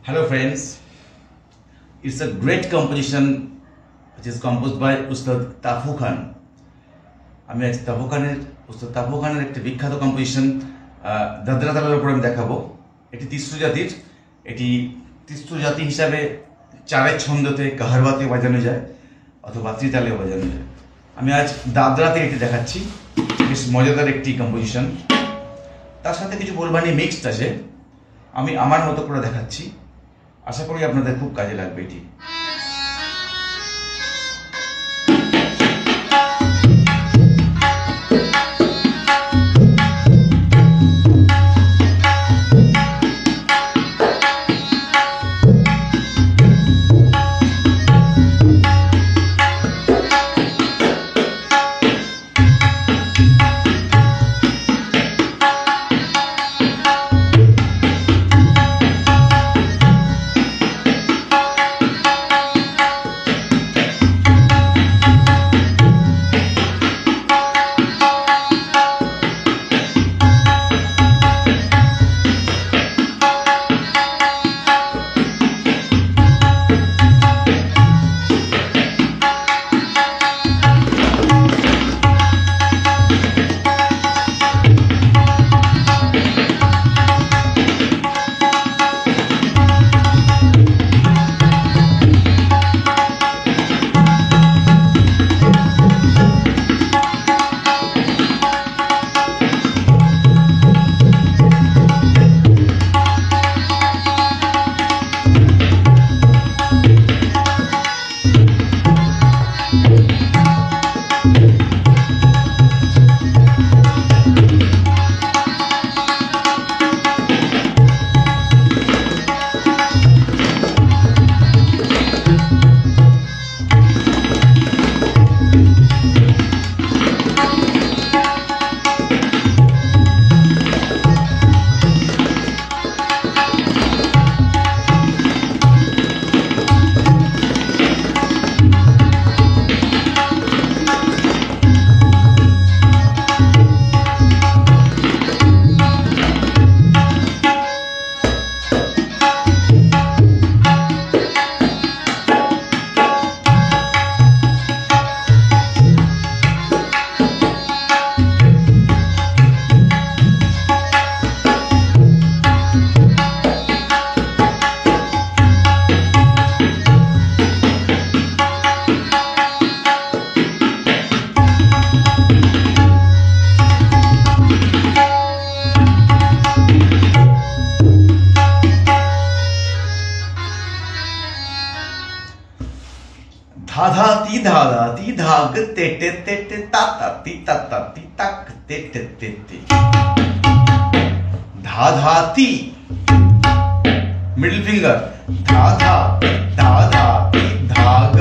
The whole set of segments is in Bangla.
Hello friends, it's a great composition which is composed by Ustad তাফু খান। আমি আজ উস্তাদ তাফু খানের একটি বিখ্যাত কম্পোজিশন দাদরা তালের উপর আমি দেখাবো। এটি তিস্র জাতির, এটি তিস্র জাতি হিসাবে চারের ছন্দতে কাহারবাতে বাজানো যায় অথবা ত্রিতালেও বাজানো যায়। আমি আজ দাদরাতে এটি দেখাচ্ছি, বেশ মজাদার একটি কম্পোজিশন। তার সাথে কিছু বোলবানি মিক্সড আছে, আমি আমার মতো করে দেখাচ্ছি। আশা করি আপনাদের খুব কাজে লাগবে এটি। ধাধা তি ধাগ তেটে তেটে তাতা তি তাক তেটে তেটে ধাধা তি মিডল ফিঙ্গার ধাধা তি ধাগ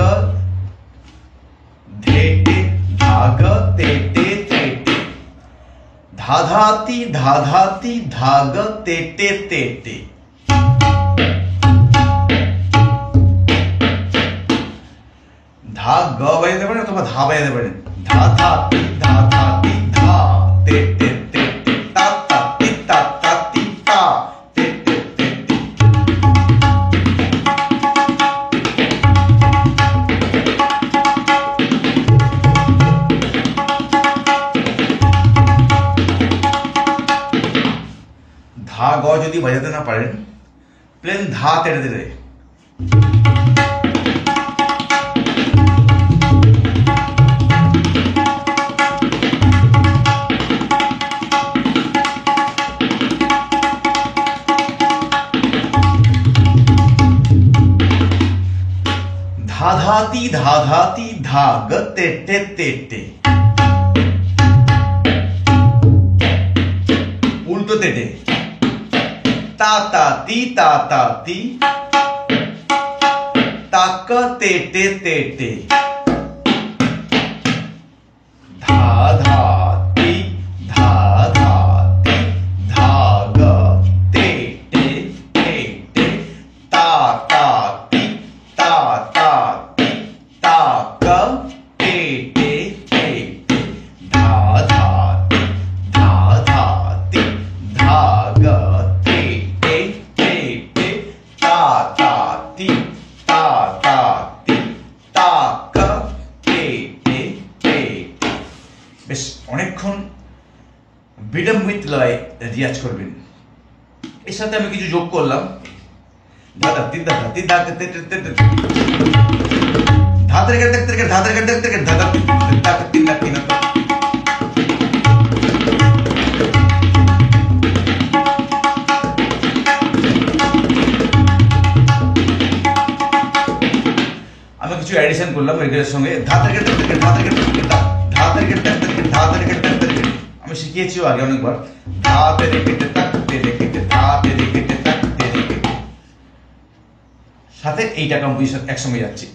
ধেটে ধাগ তেটে তেটে ধাধা তি ধাগ তেটে তেটে। ধা গ বাজাতে পারেন অথবা ধা বাজাতে পারেন। ধা তি ধা তে তে তে তা তি তা তি তা তে তে তে। ধা গ যদি বাজাতে না পারেন, প্লেন ধা তেড়ে তেড়ে ধাধা তি ধাগ তেটে তেটে উল্টো তেটে তাতা তি তাক তেটে তেটে ধাধা তি ধাগ তেটে তেটে তাতা তি তাক তেটে তেটে ধাধা তি ধাগ তেটে তেটে তা তা তি তা তা তি তা কা তে তে তে। বেশ অনেকক্ষণ বিলম্বিত লয় রিয়াজ করবেন। এর সাথে আমি কিছু যোগ করলাম, ধাতা তি ধাতা তি ধাতা তে তে তে ধাতের কে দেখতে কে ধাতের কে দেখতে কে ধাতা তি ধাতা তি না তি না। আমি কিছু এডিশন করলাম এর সঙ্গে, ধাতের কে দেখতে কে ধাতের কে দেখতে কে ধাতের কে দেখতে কে ধাতের কে দেখতে কে। আমি শিখিয়েছিও আগে অনেকবার, ধাতের কে দেখতে কে ধাতের কে দেখতে কে। সাথে এইটা কম্পোজিশন একসঙ্গে যাচ্ছে।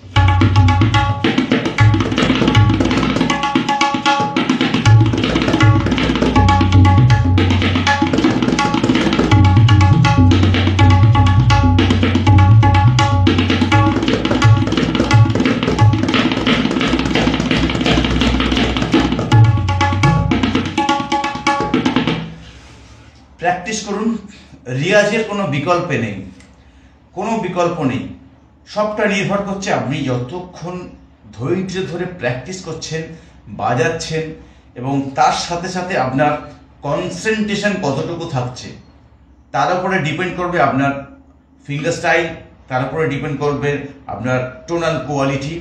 প্র্যাকটিস করুন, রিয়াজের কোনো বিকল্প নেই, কোনো বিকল্প নেই। সবটা নির্ভর করছে আপনি যতক্ষণ ধৈর্য ধরে প্র্যাকটিস করছেন, বাজাচ্ছেন, এবং তার সাথে সাথে আপনার কনসেন্ট্রেশন কতটুকু থাকছে তার উপরে ডিপেন্ড করবে আপনার ফিঙ্গার স্টাইল, তার উপরে ডিপেন্ড করবে আপনার টোনাল কোয়ালিটি।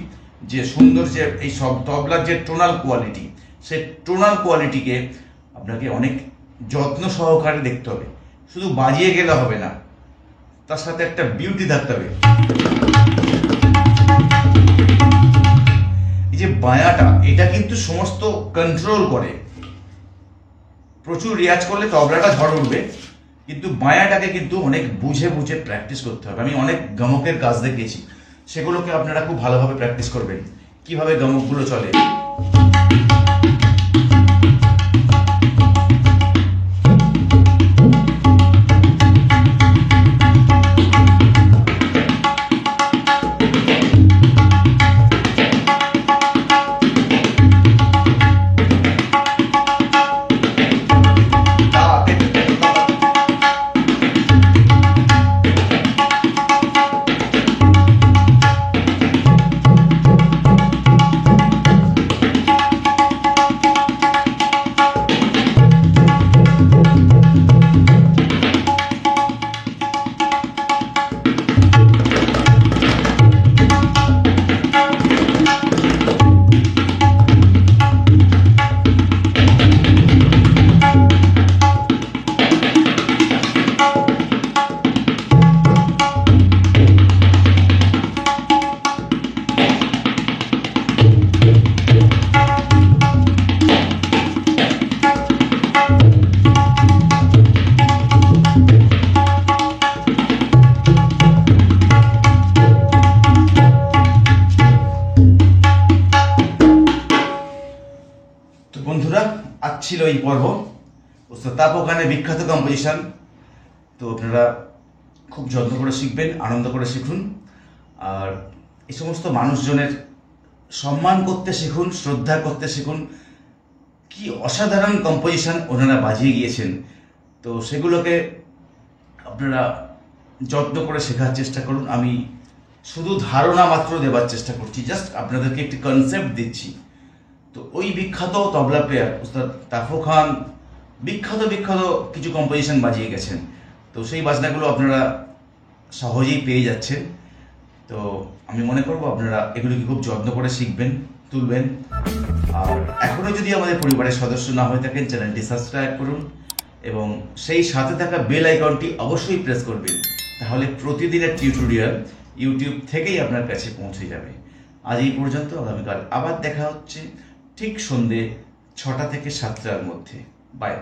যে সুন্দর যে এই সব তবলার যে টোনাল কোয়ালিটি, সেই টোনাল কোয়ালিটিকে আপনাকে অনেক যত্ন সহকারে দেখতে হবে। শুধু বাজিয়ে গেলে হবে না, তার সাথে একটা বিউটি থাকতে হবে। এই যে বায়াটা, এটা কিন্তু সমস্ত কন্ট্রোল করে। প্রচুর রিয়াজ করলে তবলাটা ঝড় উঠবে, কিন্তু বায়াটাকে কিন্তু অনেক বুঝে বুঝে প্র্যাকটিস করতে হবে। আমি অনেক গমকের কাজ দেখিয়েছি, সেগুলোকে আপনারা খুব ভালোভাবে প্র্যাকটিস করবেন, কিভাবে গমকগুলো চলে। বন্ধুরা, আজ ছিল এই পর্ব উস্তাদ তাপু খানের বিখ্যাত কম্পোজিশন। তো আপনারা খুব যত্ন করে শিখবেন, আনন্দ করে শিখুন, আর এই সমস্ত মানুষজনের সম্মান করতে শিখুন, শ্রদ্ধা করতে শিখুন। কি অসাধারণ কম্পোজিশন ওনারা বাজিয়ে গিয়েছেন, তো সেগুলোকে আপনারা যত্ন করে শেখার চেষ্টা করুন। আমি শুধু ধারণা মাত্র দেবার চেষ্টা করছি, জাস্ট আপনাদেরকে একটি কনসেপ্ট দিচ্ছি। তো ওই বিখ্যাত তবলা প্লেয়ার উস্তাদ তাফু খান বিখ্যাত বিখ্যাত কিছু কম্পোজিশন বাজিয়ে গেছেন, তো সেই বাজনাগুলো আপনারা সহজেই পেয়ে যাচ্ছেন। তো আমি মনে করব আপনারা এগুলোকে খুব যত্ন করে শিখবেন, তুলবেন। আর এখনও যদি আমাদের পরিবারের সদস্য না হয়ে থাকেন, চ্যানেলটি সাবস্ক্রাইব করুন এবং সেই সাথে থাকা বেল আইকনটি অবশ্যই প্রেস করবেন, তাহলে প্রতিদিনের টিউটোরিয়াল ইউটিউব থেকেই আপনার কাছে পৌঁছে যাবে। আজ এই পর্যন্ত, আগামীকাল আবার দেখা হচ্ছে ঠিক সন্ধ্যে 6টা থেকে 7টার মধ্যে। বাই।